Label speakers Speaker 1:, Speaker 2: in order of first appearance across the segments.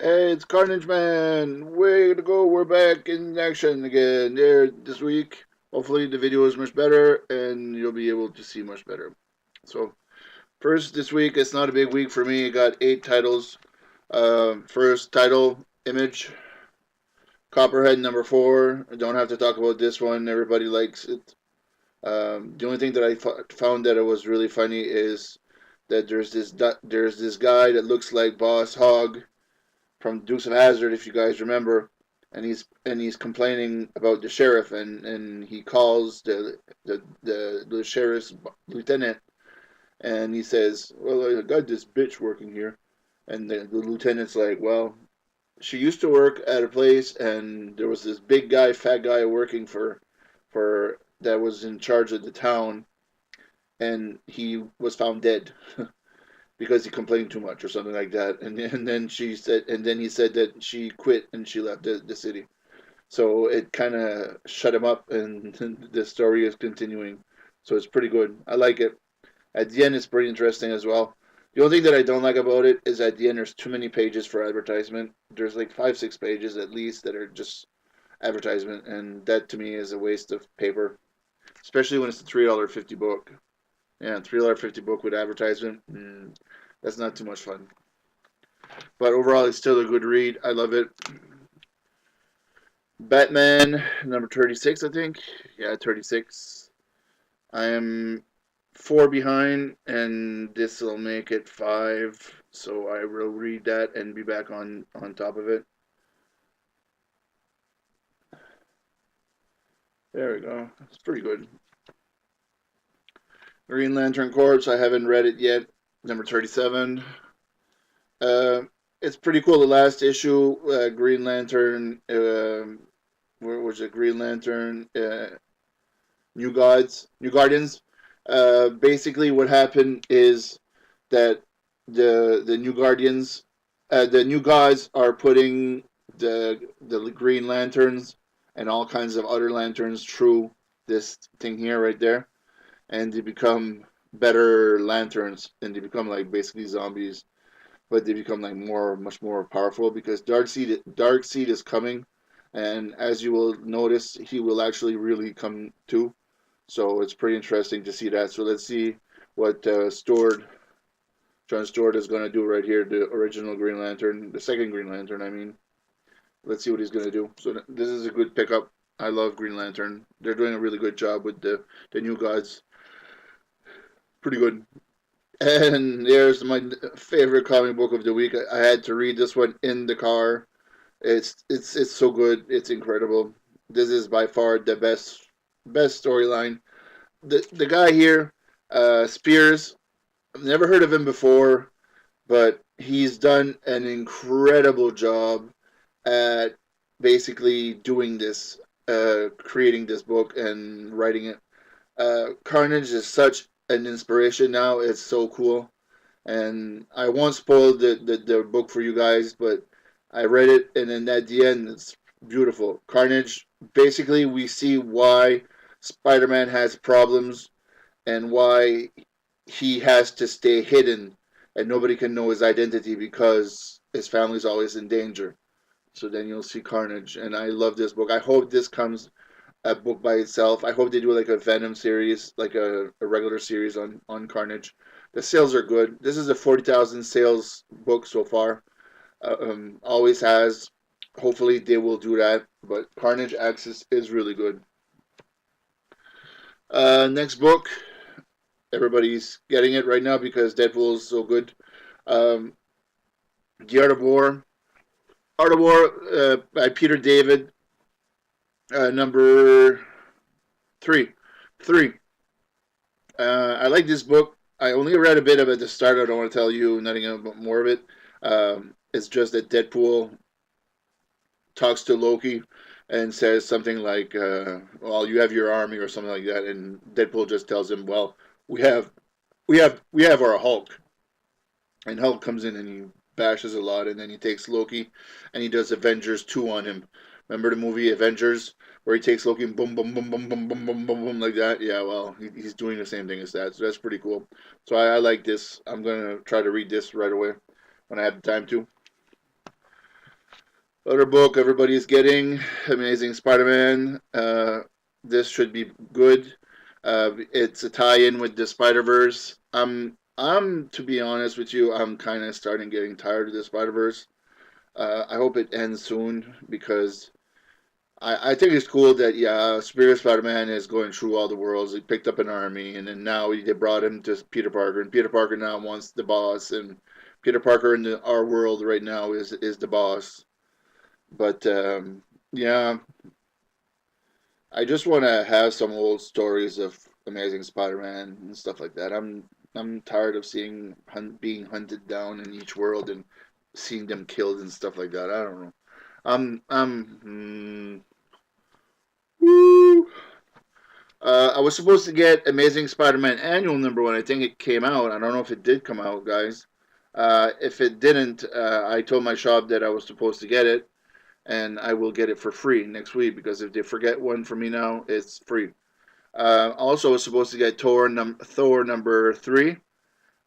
Speaker 1: Hey, it's Carnage-Man! Way to go, we're back in action again there this week. Hopefully the video is much better and you'll be able to see much better. So, first this week, it's not a big week for me. I got 8 titles. First title, Image. Copperhead number 4. I don't have to talk about this one. Everybody likes it. The only thing that I found that it was really funny is that there's this guy that looks like Boss Hogg from Dukes of Hazzard, if you guys remember, and he's complaining about the sheriff, and he calls the sheriff's lieutenant, and he says, "Well, I got this bitch working here," and the lieutenant's like, "Well, she used to work at a place, and there was this big guy, fat guy working for that was in charge of the town, and he was found dead." Because he complained too much or something like that. And then she said, and then he said that she quit and she left the city. So it kind of shut him up, and the story is continuing. So it's pretty good. I like it. At the end, it's pretty interesting as well. The only thing that I don't like about it is at the end there's too many pages for advertisement. There's like 5, 6 pages at least that are just advertisement, and that to me is a waste of paper, especially when it's a $3.50 book. Yeah, $3.50 book with advertisement. That's not too much fun. But overall, it's still a good read. I love it. Batman number 36, I think. Yeah, 36. I am 4 behind, and this will make it 5. So I will read that and be back on top of it. There we go. It's pretty good. Green Lantern Corps. I haven't read it yet. Number 37. Uh, it's pretty cool. The last issue, Green Lantern. Where was it? Green Lantern. New Guardians. Basically, what happened is that the New Guardians, the New Gods are putting the Green Lanterns and all kinds of other lanterns through this thing here right there, and they become better lanterns, and they become like basically zombies, but they become like much more powerful because Darkseid is coming, and as you will notice, he will actually really come too. So it's pretty interesting to see that. So let's see what John Stewart is going to do right here. The original Green Lantern, the second Green Lantern. I mean, let's see what he's going to do. So this is a good pickup. I love Green Lantern. They're doing a really good job with the new gods. Pretty good. And there's my favorite comic book of the week. I had to read this one in the car. It's so good. It's incredible. This is by far the best storyline. The guy here, Spears. I've never heard of him before, but he's done an incredible job at basically doing this, creating this book and writing it. Carnage is such an inspiration now. It's so cool. And I won't spoil the book for you guys, but I read it, and then at the end, it's beautiful. Carnage, basically, we see why Spider Man has problems and why he has to stay hidden and nobody can know his identity because his family's always in danger. So then you'll see Carnage, and I love this book. I hope this comes a book by itself. I hope they do like a Venom series, like a regular series on Carnage. The sales are good. This is a 40,000 sales book so far. Always has. Hopefully they will do that. But Carnage Axis is really good. Next book. Everybody's getting it right now because Deadpool is so good. Um, the Art of War. Art of War by Peter David. Number 3. 3. I like this book. I only read a bit of it at the start. I don't want to tell you nothing about more of it. It's just that Deadpool talks to Loki and says something like, "Well, you have your army" or something like that, and Deadpool just tells him, "Well, we have our Hulk," and Hulk comes in and he bashes a lot, and then he takes Loki and he does Avengers 2 on him. Remember the movie Avengers where he takes Loki and boom, boom, boom, boom, boom, boom, boom, boom, boom like that? Yeah, well, he's doing the same thing as that, so that's pretty cool. So I like this. I'm gonna try to read this right away when I have the time to. Other book everybody's getting, Amazing Spider-Man. This should be good. It's a tie-in with the Spider-Verse. I'm to be honest with you, I'm kind of starting getting tired of the Spider-Verse. I hope it ends soon because I think it's cool that yeah, Spirit Spider-Man is going through all the worlds. He picked up an army, and then now they brought him to Peter Parker, and Peter Parker now wants the boss, and Peter Parker in our world right now is the boss. But yeah, I just want to have some old stories of Amazing Spider-Man and stuff like that. I'm tired of seeing being hunted down in each world and seeing them killed and stuff like that. I don't know. Woo. I was supposed to get Amazing Spider-Man Annual #1. I think it came out. I don't know if it did come out, guys. If it didn't, I told my shop that I was supposed to get it, and I will get it for free next week because if they forget one for me now, it's free. Also, I was supposed to get Thor #3,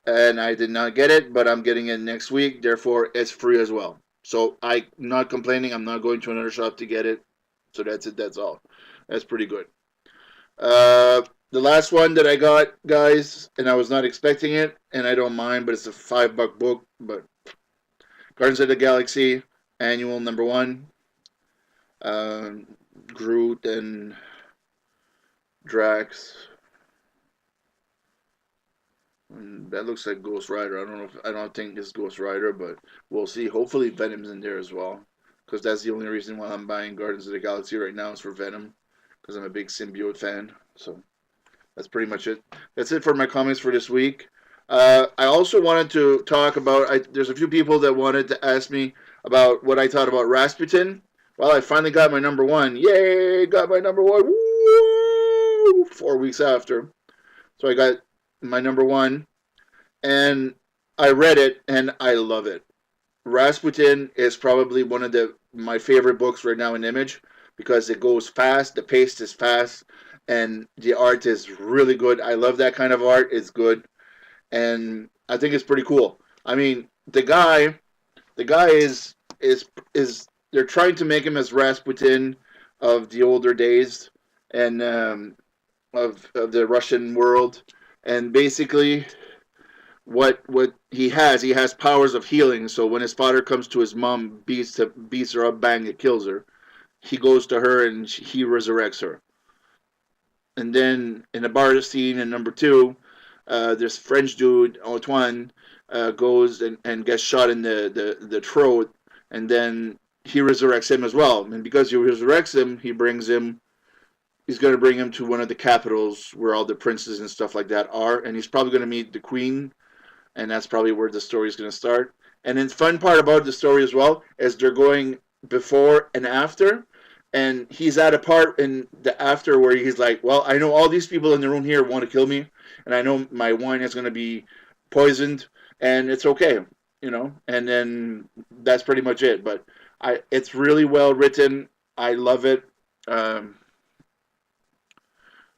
Speaker 1: and I did not get it, but I'm getting it next week. Therefore, it's free as well. So I'm not complaining. I'm not going to another shop to get it. So that's it. That's all. That's pretty good. Uh, the last one that I got, guys, and I was not expecting it, and I don't mind, but it's a $5 book. But Guardians of the Galaxy Annual #1, um, Groot and Drax. And that looks like Ghost Rider. I don't think it's Ghost Rider, but we'll see. Hopefully Venom's in there as well, because that's the only reason why I'm buying Guardians of the Galaxy right now is for Venom, because I'm a big symbiote fan. So that's pretty much it. That's it for my comments for this week. I also wanted to talk about. There's a few people that wanted to ask me about what I thought about Rasputin. Well, I finally got my #1. Yay! Got my #1. Woo! 4 weeks after, so I got my #1, and I read it, and I love it. Rasputin is probably one of my favorite books right now in Image because it goes fast, the pace is fast, and the art is really good. I love that kind of art. It's good, and I think it's pretty cool. I mean, the guy is they're trying to make him as Rasputin of the older days and of the Russian world, and basically what he has powers of healing. So when his father comes to his mom, beats her up, bang, it kills her. He goes to her and he resurrects her. And then in the bar scene in #2, this French dude Antoine goes and gets shot in the throat, and then he resurrects him as well. And because he resurrects him, he's going to bring him to one of the capitals where all the princes and stuff like that are, and he's probably going to meet the queen, and that's probably where the story is going to start. And the fun part about the story as well is they're going before and after, and he's at a part in the after where he's like, "Well, I know all these people in the room here want to kill me, and I know my wine is going to be poisoned, and it's okay, you know." And then that's pretty much it. But it's really well written. I love it. Um,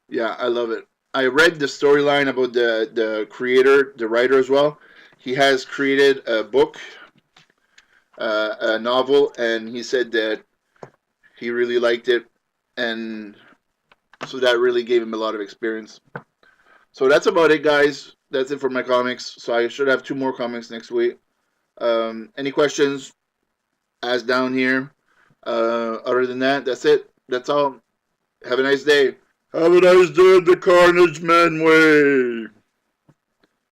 Speaker 1: yeah, I love it. I read the storyline about the creator, the writer as well. He has created a book, a novel, and he said that he really liked it, and so that really gave him a lot of experience. So that's about it, guys. That's it for my comics. So I should have 2 more comics next week. Any questions? Ask down here. Other than that, that's it. That's all. Have a nice day. Have a nice day the Carnage-Man way.